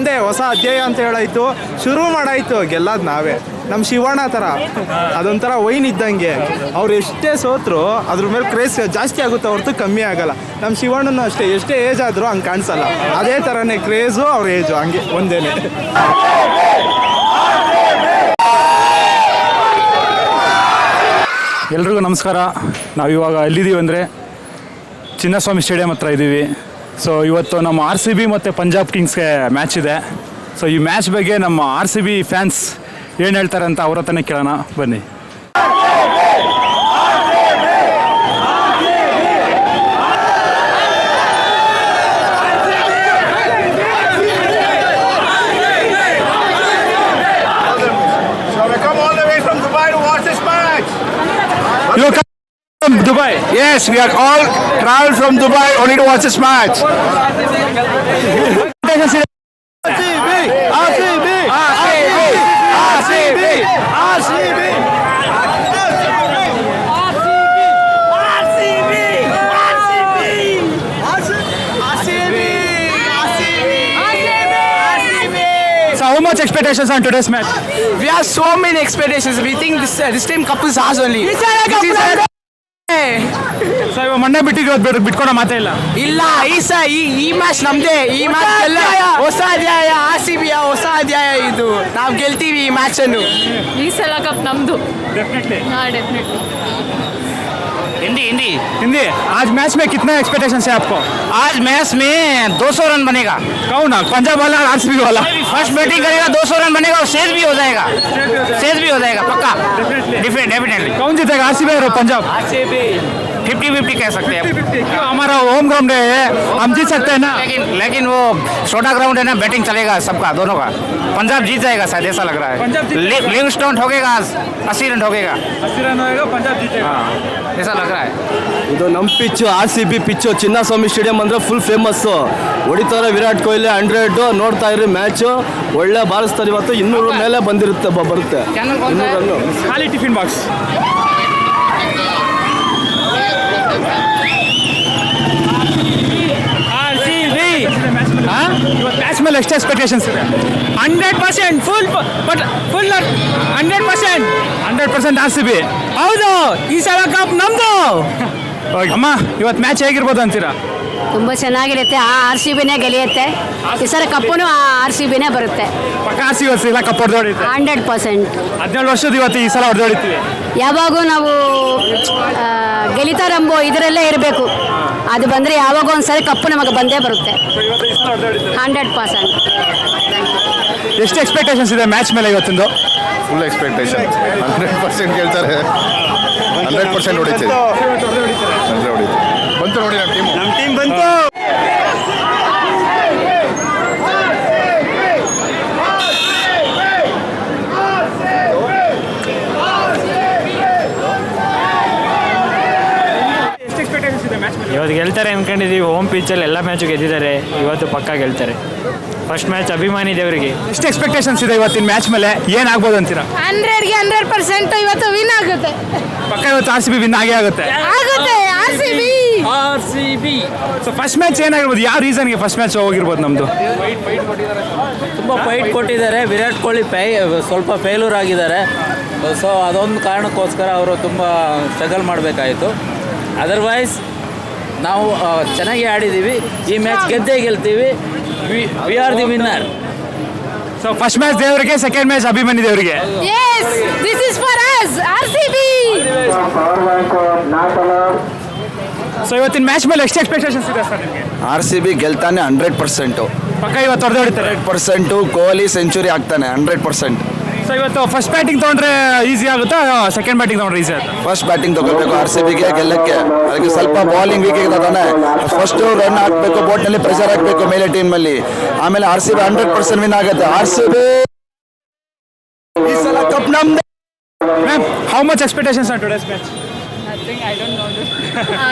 ನಮ್ಮದೇ ಹೊಸ ಅಧ್ಯಾಯ ಅಂತ ಹೇಳಾಯ್ತು, ಶುರು ಮಾಡಾಯ್ತು. ಗೆಲ್ಲೋದು ನಾವೇ. ನಮ್ಮ ಶಿವಣ್ಣ ಥರ ಅದೊಂಥರ ವೈನ್ ಇದ್ದಂಗೆ. ಅವ್ರು ಎಷ್ಟೇ ಸೋತ್ರು ಅದ್ರ ಮೇಲೆ ಕ್ರೇಸ್ ಜಾಸ್ತಿ ಆಗುತ್ತೆ ಹೊರತು ಕಮ್ಮಿ ಆಗಲ್ಲ. ನಮ್ಮ ಶಿವಣ್ಣನೂ ಅಷ್ಟೇ, ಎಷ್ಟೇ ಏಜ್ ಆದರೂ ಹಂಗೆ ಕಾಣಿಸಲ್ಲ. ಅದೇ ಥರನೇ ಕ್ರೇಜು ಅವ್ರ ಏಜು ಹಂಗೆ ಒಂದೇನೆ. ಎಲ್ರಿಗೂ ನಮಸ್ಕಾರ. ನಾವಿವಾಗ ಎಲ್ಲಿದ್ದೀವಿ ಅಂದರೆ ಚಿನ್ನಸ್ವಾಮಿ ಸ್ಟೇಡಿಯಂ ಹತ್ರ ಇದ್ದೀವಿ. ಸೊ ಇವತ್ತು ನಮ್ಮ RCB ಮತ್ತು ಪಂಜಾಬ್ ಕಿಂಗ್ಸ್ಗೆ ಮ್ಯಾಚ್ ಇದೆ. ಸೊ ಈ ಮ್ಯಾಚ್ ಬಗ್ಗೆ ನಮ್ಮ RCB ಫ್ಯಾನ್ಸ್ ಏನು ಹೇಳ್ತಾರೆ ಅಂತ ಅವ್ರ ಹತ್ರನೇ ಕೇಳೋಣ ಬನ್ನಿ. You come from Dubai? Yes, we are all traveled from Dubai only to watch this match. So how much expectations on today's match? We have so many expectations. We think this time cup is ours only. So ಇವಾಗ ಮೊನ್ನೆ ಬಿಟ್ಕೊಡೋ ಮಾತೇ ಇಲ್ಲ. ಇಲ್ಲ, ಈ match ನಮ್ದೇ. ಈ match ಹೊಸ ಅಧ್ಯಾಯ, RCB ಹೊಸ ಅಧ್ಯಾಯ ಇದು. ನಾವು ಗೆಲ್ತೀವಿ ಈ ಮ್ಯಾಚ್ ಅನ್ನು. ಈ ಸಲ ಕಪ್ ನಮ್ದು. Definitely. हाँ डेफिनेटली. हिंदी हिंदी. आज मैच में कितने एक्सपेक्टेशंस है आपको? आज मैच में 200 रन बनेगा. कौन? पंजाब वाला RCB वाला? फर्स्ट बैटिंग करेगा, 200 रन बनेगा और सेज भी हो जाएगा. सेज भी हो जाएगा पक्का. डेफिनेटली. कौन जीतेगा, RCB और पंजाब? 50-50 कह सकते हैं. क्यों? हमारा होम ग्राउंड है, हम जीत सकते हैं ना. लेकिन वो छोटा ग्राउंड है ना, बैटिंग चलेगा सबका, दोनों का. पंजाब जीत जाएगा शायद, ऐसा लग रहा है. लिविंगस्टोन ठोकेगा आज, 80 रन ठोकेगा. 80 रन होएगा, पंजाब जीतेगा. ऐसा लग रहा है. ಇದು ನಮ್ಮ pitch, RCB pitch. Chinnaswamy stadium ಅಂದರೆ ಫುಲ್ ಫೇಮಸ್ಸು. ಹೊಡಿತಾರೆ ವಿರಾಟ್ ಕೊಹ್ಲಿ 100. ನೋಡ್ತಾ ಇರಿ ಮ್ಯಾಚು, ಒಳ್ಳೆ ಬಾರಿಸ್ತಾರೆ. ಇವತ್ತು 200 ಮೇಲೆ ಬರುತ್ತೆ. 200 ರನ್ನು. ಖಾಲಿ ಟಿಫಿನ್ ಬಾಕ್ಸ್. ಮ್ಯಾಚ್ ಮೇಲೆ ಎಷ್ಟು ಎಕ್ಸ್ಪೆಕ್ಟೇಷನ್ಸ್ ಇದೆ? 100% ಫುಲ್ 100% RCB. ಹೌದು, ಈ ಸಲ ಕಪ್ ನಮ್ದು. ಅಮ್ಮ, ಇವತ್ತು ಮ್ಯಾಚ್ ಹೇಗಿರ್ಬೋದು ಅಂತೀರಾ? ತುಂಬ ಚೆನ್ನಾಗಿರುತ್ತೆ. RCBನೇ ಗೆಳೆಯುತ್ತೆ. ಈ ಸಲ ಕಪ್ಪನು RCBನೇ ಬರುತ್ತೆ. ಪಕ್ಕ RCB ಇಲ್ಲ ಕಪ್ ಹೊಡೆದೊಡಿತೆ 100%. 17 ವರ್ಷದ ಇವತ್ತು ಈ ಸಲ ಹೊಡೆದೊಡಿತೀವಿ. ಯಾವಾಗೂ ನಾವು ಗೆಲಿತಾರಂಬೋ ಇದರಲ್ಲೇ ಇರಬೇಕು. ಅದು ಬಂದರೆ ಯಾವಾಗ ಒಂದ್ಸರಿ ಕಪ್ಪು ನಮಗೆ ಬಂದೇ ಬರುತ್ತೆ. 100%. ಎಷ್ಟು ಎಕ್ಸ್ಪೆಕ್ಟೇಷನ್ಸ್ ಇದೆ ಮ್ಯಾಚ್ ಮೇಲೆ ಇವತ್ತಿಂದು? ಫುಲ್ ಎಕ್ಸ್ಪೆಕ್ಟೇಷನ್ 100% ಕೇಳ್ತಾರೆ. 100% ಹೊಡಿತೀವಿ. ಬಂತು ನೋಡಿ ನಮ್ಮ ಟೀಮ್ ಬಂತು. ಇವತ್ತು ಗೆಲ್ತಾರೆ ಅಂದ್ಕೊಂಡಿದ್ದೀವಿ. ಹೋಮ್ ಪಿಚ್ಚಲ್ಲಿ ಎಲ್ಲ ಮ್ಯಾಚು ಗೆದ್ದಿದ್ದಾರೆ. ಇವತ್ತು ಪಕ್ಕ ಗೆಲ್ತಾರೆ. ಫಸ್ಟ್ ಮ್ಯಾಚ್ ಅಭಿಮಾನಿ ದೇವರಿಗೆ. ಎಷ್ಟು ಎಕ್ಸ್ಪೆಕ್ಟೇಷನ್ಸ್ ಇದೆ ಇವತ್ತಿನ ಮ್ಯಾಚ್ ಮೇಲೆ? ಏನಾಗ್ಬೋದು ಅಂತೀರಾ? 100ಗೆ 100% ಇವತ್ತು ವಿನ್ ಆಗುತ್ತೆ. ಪಕ್ಕ ಇವತ್ತು RCB ವಿನ್ ಆಗೇ ಆಗುತ್ತೆ. RCB. ಸೊ ಫಸ್ಟ್ ಮ್ಯಾಚ್ ಏನಾಗಿರ್ಬೋದು? ಯಾವ ರೀಸನ್ಗೆ ಫಸ್ಟ್ ಮ್ಯಾಚ್ ಹೋಗಿರ್ಬೋದು ನಮ್ಮದು? ತುಂಬ ಫೈಟ್ ಕೊಟ್ಟಿದ್ದಾರೆ. ವಿರಾಟ್ ಕೊಹ್ಲಿ ಸ್ವಲ್ಪ ಫೇಲ್ಯೂರ್ ಆಗಿದ್ದಾರೆ. ಸೊ ಅದೊಂದು ಕಾರಣಕ್ಕೋಸ್ಕರ ಅವರು ತುಂಬ ಸ್ಟ್ರಗಲ್ ಮಾಡಬೇಕಾಯಿತು. ಅದರ್ವೈಸ್ ನಾವು ಚೆನ್ನಾಗಿ ಆಡಿದ್ದೀವಿ. ಈ ಮ್ಯಾಚ್ ಗೆದ್ದೇ ಗೆಲ್ತೀವಿ. We are the winner. So first match ದೇವರಿಗೆ, ಸೆಕೆಂಡ್ ಮ್ಯಾಚ್ ಅಭಿಮಾನಿ ದೇವರಿಗೆ. Yes, this is for us, RCB. So ಇವತ್ತಿನ ಮ್ಯಾಚ್ ಮೇಲೆ ಎಷ್ಟು ಎಕ್ಸ್ಪೆಕ್ಟೇಷನ್ಸ್ ಇದೆ ಸರ್ ನಿಮಗೆ? RCB ಗೆಲ್ತಾನೆ 100%. ಪಕ್ಕ ಇವತ್ತು ಹೊಡೆದೊಡಿತಾರೆ. 100%. ಕೊಹ್ಲಿ ಸೆಂಚುರಿ ಆಗ್ತಾನೆ 100%. ಸೊ ಇವತ್ತು ಫಸ್ಟ್ ಬ್ಯಾಟಿಂಗ್ ತೊಗೊಂಡ್ರೆ ಈಸಿ ಆಗುತ್ತಾ, ಸೆಕೆಂಡ್ ಬ್ಯಾಟಿಂಗ್ ತೊಗೊಂಡ್ರೆ ಈಸಿ ಆಗುತ್ತೆ? ಫಸ್ಟ್ ಬ್ಯಾಟಿಂಗ್ ತಗೋಬೇಕು RCBಗೆ ಗೆಲ್ಲಕ್ಕೆ. ಅದಕ್ಕೆ ಸ್ವಲ್ಪ ಬಾಲಿಂಗ್ ವೀಕ್ ಇದ್ದಾನೆ. ಫಸ್ಟ್ ರನ್ ಹಾಕಬೇಕು, ಬೋಟ್ನಲ್ಲಿ ಪ್ರೆಷರ್ ಹಾಕಬೇಕು ಮೇಲೆ ಟೀಮಲ್ಲಿ. ಆಮೇಲೆ RCB 100% ವಿನ್ ಆಗುತ್ತೆ. RCB ಈ ಸಲ ಕಪ್ ನಮ್ದು. Ma'am, how much expectations on today's match? Nothing, I don't know.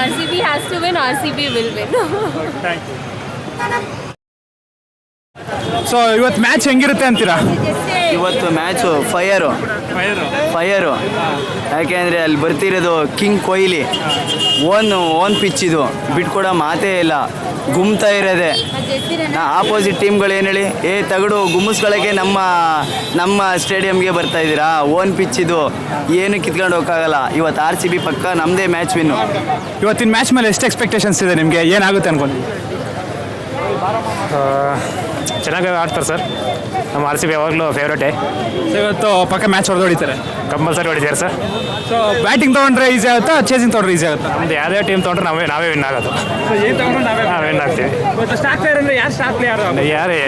RCB has to win. RCB will win. Thank you. So ಇವತ್ತು ಮ್ಯಾಚ್ ಹೆಂಗಿರುತ್ತೆ ಅಂತೀರಾ? ಇವತ್ತು ಮ್ಯಾಚು ಫೈರು. ಯಾಕೆಂದರೆ ಅಲ್ಲಿ ಬರ್ತಿರೋದು ಕಿಂಗ್ ಕೊಹ್ಲಿ. ಓನ್ ಪಿಚ್ ಇದು, ಬಿಟ್ಕೊಡೋ ಮಾತೇ ಇಲ್ಲ. ಗುಮ್ತಾ ಇರೋದೆ. ಆಪೋಸಿಟ್ ಟೀಮ್ಗಳು ಏನು ಹೇಳಿ ತಗಡು ಗುಮ್ಮಿಸ್ಕೊಳ್ಳೋಕ್ಕೆ ನಮ್ಮ ಸ್ಟೇಡಿಯಂಗೆ ಬರ್ತಾ ಇದ್ದೀರಾ, ಓನ್ ಪಿಚ್ ಇದು, ಏನು ಕಿತ್ಕೊಂಡು ಹೋಗೋಕ್ಕಾಗಲ್ಲ. ಇವತ್ತು RCB ಪಕ್ಕ ನಮ್ಮದೇ ಮ್ಯಾಚ್ ವಿನ್ನು. ಇವತ್ತಿನ ಮ್ಯಾಚ್ ಮೇಲೆ ಎಷ್ಟು ಎಕ್ಸ್ಪೆಕ್ಟೇಷನ್ಸ್ ಇದೆ ನಿಮಗೆ, ಏನಾಗುತ್ತೆ ಅನ್ಕೊಂಡು? ಚೆನ್ನಾಗಿ ಆಡ್ತಾರೆ ಸರ್, ನಮ್ಮ RCB ಯಾವಾಗಲೂ ಫೇವ್ರೇಟೇ. ಸೊ ಇವತ್ತು ಪಕ್ಕ ಮ್ಯಾಚ್ ಹೊಡೆದೊಡಿತಾರೆ, ಕಂಪಲ್ಸರಿ ಹೊಡಿತಾರೆ ಸರ್. ಸೊ ಬ್ಯಾಟಿಂಗ್ ತೊಗೊಂಡ್ರೆ ಈಸಿ ಆಗುತ್ತಾ, ಚೇಸಿಂಗ್ ತೊಗೊಂಡ್ರೆ ಈಸಿ ಆಗುತ್ತಾ? ನಮ್ದು ಯಾವುದೇ ಟೀಮ್ ತೊಗೊಂಡ್ರೆ ನಾವೇ ವಿನ್ ಆಗೋದು. ಏನು ತೊಗೊಂಡ್ರೆ ನಾವೇ ವಿನ್ ಆಗ್ತೀವಿ. ಇವತ್ತು ಸ್ಟಾರ್ಟ್ ಪ್ಲೇಯರ್ ಅಂದರೆ ಯಾರು ಸ್ಟಾರ್ಟ್ ಪ್ಲೇಯರ್? ಯಾರೇ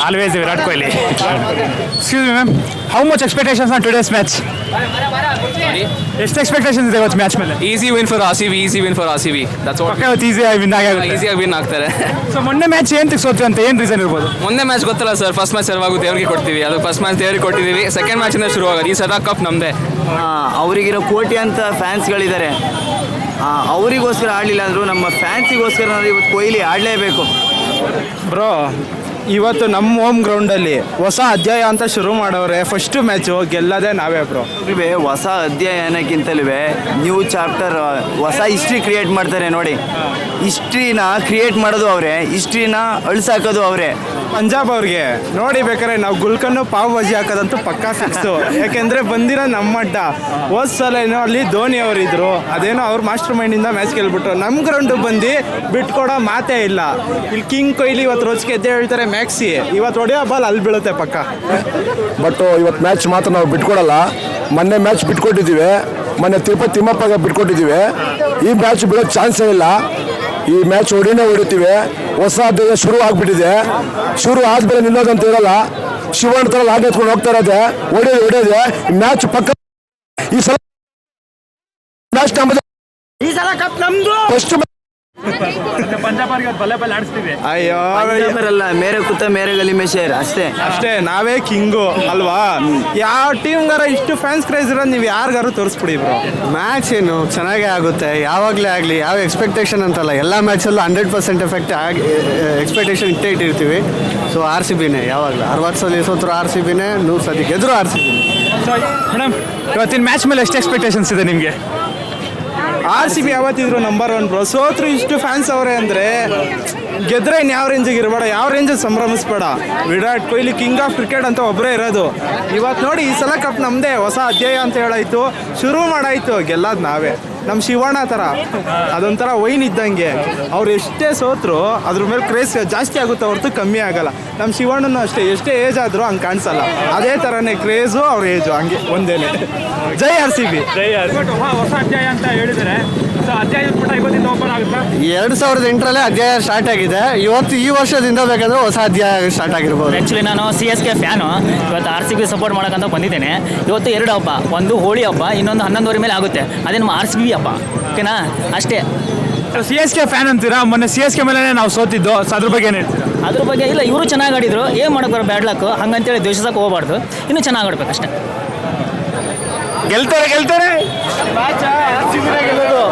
always Virat Kohli. Excuse me ma'am, how much expectations on today's match? ಎಷ್ಟು ಎಕ್ಸ್ಪೆಕ್ಟೇಷನ್ಸ್ ಇದೆ ಇವತ್ತು ಮ್ಯಾಚ್ ಮೇಲೆ? Easy win for RCB, easy win for RCB. That's what. ಪಕ್ಕ ಇವತ್ತು ಈಸಿಯಾಗಿ ವಿನ್ ಆಗುತ್ತೆ. ಈಸಿಯಾಗಿ ವಿನ್ ಆಗ್ತಾರೆ. ಸೊ ಮೊನ್ನೆ ಮ್ಯಾಚ್ ಏನು ಸೋತ್ವಿ ಅಂತ ಏನು ರೀಸನ್ ಇರ್ಬೋದು? ಮೊನ್ನೆ ಮ್ಯಾಚ್ ಗೊತ್ತಲ್ಲ ಸರ್, ಫಸ್ಟ್ ಮ್ಯಾಚ್ ಸರ್ವಾಗು ದೇವರಿಗೆ ಕೊಡ್ತೀವಿ, ಅದು ಫಸ್ಟ್ ಮ್ಯಾಚ್ ದೇವರಿಗೆ ಕೊಟ್ಟಿದ್ದೀವಿ, ಸೆಕೆಂಡ್ ಮ್ಯಾಚಿಂದ ಶುರು ಆಗೋದು. ಈ ಸಲ ಕಪ್ ನಮ್ಮದೇ. ಅವರಿಗಿರೋ ಕೋಟಿ ಅಂತ ಫ್ಯಾನ್ಸ್ಗಳಿದ್ದಾರೆ, ಅವರಿಗೋಸ್ಕರ ಆಡಲಿಲ್ಲ ಅಂದರು ನಮ್ಮ ಫ್ಯಾನ್ಸಿಗೋಸ್ಕರ ಇವತ್ತು ಕೊಹ್ಲಿ ಆಡಲೇಬೇಕು. ಬ್ರೋ, ಇವತ್ತು ನಮ್ಮ ಹೋಮ್ ಗ್ರೌಂಡಲ್ಲಿ ಹೊಸ ಅಧ್ಯಾಯ ಅಂತ ಶುರು ಮಾಡವ್ರೆ. ಫಸ್ಟ್ ಮ್ಯಾಚು ಗೆಲ್ಲದೆ ನಾವೇ ಬ್ರೋ. ಹೊಸ ಅಧ್ಯಾಯನಕ್ಕಿಂತಲೂ ನ್ಯೂ ಚಾಪ್ಟರ್, ಹೊಸ ಹಿಸ್ಟ್ರಿ ಕ್ರಿಯೇಟ್ ಮಾಡ್ತಾರೆ ನೋಡಿ. ಹಿಸ್ಟ್ರಿನ ಕ್ರಿಯೇಟ್ ಮಾಡೋದು ಅವರೇ, ಹಿಸ್ಟ್ರಿನ ಅಳಿಸಾಕೋದು ಅವರೇ. ಪಂಜಾಬ್ ಅವ್ರಿಗೆ ನೋಡಿ ಬೇಕಾದ್ರೆ ನಾವು ಗುಲ್ಕನ್ನು ಪಾವ್ ಭಾಜಿ ಹಾಕೋದಂತೂ ಪಕ್ಕಾ ಫಿಕ್ಸು. ಯಾಕೆಂದರೆ ಬಂದಿರೋ ನಮ್ಮ ಅಡ್ಡ. ಹೋದ ಸಲ ಏನೋ ಅಲ್ಲಿ ಧೋನಿ ಅವರಿದ್ರು, ಅದೇನೋ ಅವ್ರ ಮಾಸ್ಟರ್ ಮೈಂಡಿಂದ ಮ್ಯಾಚ್ ಗೆಲ್ಬಿಟ್ರು. ನಮ್ಮ ಗ್ರೌಂಡು ಬಂದು ಬಿಟ್ಕೊಡೋ ಮಾತೇ ಇಲ್ಲ. ಇಲ್ಲಿ ಕಿಂಗ್ ಕೊಹ್ಲಿ ಇವತ್ತು ರೋಜಿಗೆ ಎದ್ದೆ ಹೇಳ್ತಾರೆ ಮ್ಯಾಕ್ಸಿ, ಇವತ್ತು ಹೊಡೆಯೋ ಬಾಲ್ ಅಲ್ಲಿ ಬೀಳುತ್ತೆ ಪಕ್ಕ. ಬಟ್ ಇವತ್ತು ಮ್ಯಾಚ್ ಮಾತ್ರ ನಾವು ಬಿಟ್ಕೊಡಲ್ಲ. ಮೊನ್ನೆ ಮ್ಯಾಚ್ ಬಿಟ್ಕೊಟ್ಟಿದ್ದೀವಿ, ಮೊನ್ನೆ ತಿರುಪತಿ ತಿಮ್ಮಪ್ಪಗೆ ಬಿಟ್ಕೊಟ್ಟಿದ್ದೀವಿ. ಈ ಮ್ಯಾಚ್ ಬಿಡೋ ಚಾನ್ಸೇ ಇಲ್ಲ. ಈ ಮ್ಯಾಚ್ ಹೊಡಿತೀವಿ. ಹೊಸ ಅಧ್ಯಾಯ ಶುರು ಆಗ್ಬಿಟ್ಟಿದೆ. ಶುರು ಆದ್ಮೇಲೆ ನಿಲ್ಲೋದಂತ ಇರಲ್ಲ. ಶಿವಣ್ಣ ಥರ ಲಾಗ್ ಎತ್ಕೊಂಡು ಹೋಗ್ತಾ ಇರೋದೆ, ಹೊಡೆಯೋದೆ ಮ್ಯಾಚ್ ಪಕ್ಕ. ಈ ಸಲ ಮ್ಯಾಚ್ ನಮ್ಮದು, ಈ ಸಲ ಕಪ್ ನಮ್ದು. ಫಸ್ಟ್ ಪಂಜಾಬ್ ಅವ್ರಿಗೆ ಬಲ್ಲೆ ಆಡಿಸ್ತೀವಿ. ಅಯ್ಯೋ ಅಲ್ಲ, ಮೇರೆ ಕುತ್ತ ಮೇರೆ ಗಲಿ ಮೇ ಶೇರ್ ಅಷ್ಟೇ. ನಾವೇ ಕಿಂಗು ಅಲ್ವಾ? ಯಾವ ಟೀಮ್ಗಾರ ಇಷ್ಟು ಫ್ಯಾನ್ಸ್ ಕ್ರೇಜ್ ಇರೋದು ನೀವು ಯಾರಿಗಾರು ತೋರಿಸ್ಬಿಡಿ ಬ್ರೋ. ಮ್ಯಾಚ್ ಏನು ಚೆನ್ನಾಗೇ ಆಗುತ್ತೆ, ಯಾವಾಗಲೇ ಆಗಲಿ. ಯಾವ ಎಕ್ಸ್ಪೆಕ್ಟೇಷನ್ ಅಂತಲ್ಲ, ಎಲ್ಲ ಮ್ಯಾಚಲ್ಲೂ 100% ಎಫೆಕ್ಟ್ ಎಕ್ಸ್ಪೆಕ್ಟೇಷನ್ ಇಟ್ಟಿರ್ತೀವಿ. ಸೊ RCBನೇ ಯಾವಾಗಲೂ. 60 ಸಲ ಸೋತರು RCBನೇ, 100 ಸಲ ಗೆದ್ರು RCB. ಮೇಡಮ್, ಇವತ್ತಿನ ಮ್ಯಾಚ್ ಮೇಲೆ ಎಷ್ಟು ಎಕ್ಸ್ಪೆಕ್ಟೇಷನ್ಸ್ ಇದೆ ನಿಮಗೆ? RCB ಯಾವತ್ತಿದ್ರು ನಂಬರ್ 1 ಬ್ರೋ. ಸೋತ್ರು ಇಷ್ಟು ಫ್ಯಾನ್ಸ್ ಅವರೇ ಅಂದರೆ ಗೆದ್ರೆ ಇನ್ನು ಯಾವ ರೇಂಜಿಗೆ ಇರಬೇಡ, ಯಾವ ರೇಂಜಿಗೆ ಸಂಭ್ರಮಿಸ್ಬೇಡ. Virat Kohli king of cricket ಅಂತ ಒಬ್ಬರೇ ಇರೋದು. ಇವತ್ತು ನೋಡಿ, ಈ ಸಲ ಕಪ್ ನಮ್ಮದೇ. ಹೊಸ ಅಧ್ಯಾಯ ಅಂತ ಹೇಳಾಯ್ತು, ಶುರು ಮಾಡಾಯ್ತು, ಗೆಲ್ಲೋದು ನಾವೇ. ನಮ್ಮ ಶಿವಣ್ಣ ಥರ ಅದೊಂಥರ ವೈನ್ ಇದ್ದಂಗೆ. ಅವ್ರು ಎಷ್ಟೇ ಸೋತ್ರು ಅದ್ರ ಮೇಲೆ ಕ್ರೇಸ್ ಜಾಸ್ತಿ ಆಗುತ್ತೆ ಹೊರತು ಕಮ್ಮಿ ಆಗಲ್ಲ. ನಮ್ಮ ಶಿವಣ್ಣನೂ ಅಷ್ಟೇ, ಎಷ್ಟೇ ಏಜ್ ಆದರೂ ಹಂಗೆ ಕಾಣಿಸಲ್ಲ. ಅದೇ ಥರನೇ ಕ್ರೇಜು, ಅವ್ರ ಏಜು ಹಂಗೆ ಒಂದೇನೆ. ಜೈ RCB. ಹೊಸ ಅಧ್ಯಾಯ ಅಂತ ಹೇಳಿದರೆ, ಸೊ ಅಧ್ಯಾಯ ಕೂಡ ಇವತ್ತಿಂದ ಓಪನ್ ಆಗುತ್ತಾ? 2008ರಲ್ಲೇ ಅಧ್ಯಾಯ ಸ್ಟಾರ್ಟ್ ಆಗಿದೆ. ಈ ವರ್ಷದಿಂದ ಬೇಕಂದ್ರೆ ಹೊಸ ಅಧ್ಯಾಯ ಸ್ಟಾರ್ಟ್ ಆಗಿರ್ಬೋದು. ಆ್ಯಕ್ಚುಲಿ ನಾನು CSK ಫ್ಯಾನು. ಇವತ್ತು RCB ಸಪೋರ್ಟ್ ಮಾಡೋಕ್ಕಂತ ಬಂದಿದ್ದೇನೆ. ಇವತ್ತು 2 ಹಬ್ಬ, ಒಂದು ಹೋಳಿ ಹಬ್ಬ, ಇನ್ನೊಂದು 11:30 ಮೇಲೆ ಆಗುತ್ತೆ. ಅದೇ ನಮ್ಮ RCB ಹಬ್ಬ, ಓಕೆನಾ? ಅಷ್ಟೇ. CSK ಫ್ಯಾನ್ ಅಂತೀರಾ? ಮೊನ್ನೆ CSK ಮೇಲೆ ನಾವು ಸೋತಿದ್ದು, ಸೊ ಅದ್ರ ಬಗ್ಗೆ ಏನು ಹೇಳ್ತೀರಾ? ಅದ್ರ ಬಗ್ಗೆ ಇಲ್ಲ, ಇವರು ಚೆನ್ನಾಗಿ ಆಡಿದ್ರು, ಏನು ಮಾಡೋಕೆ ಬರೋ ಬ್ಯಾಡ್ ಲಕ್, ಹಂಗಂತೇಳಿ ದ್ವೇಷಿಸಕ್ಕೆ ಹೋಗಬಾರ್ದು. ಇನ್ನೂ ಚೆನ್ನಾಗಿ ಆಡ್ಬೇಕು ಅಷ್ಟೇ. ಗೆಲ್ತಾರೆ. ಮ್ಯಾಚ್ RCB ಗೆಲ್ಲೋದು.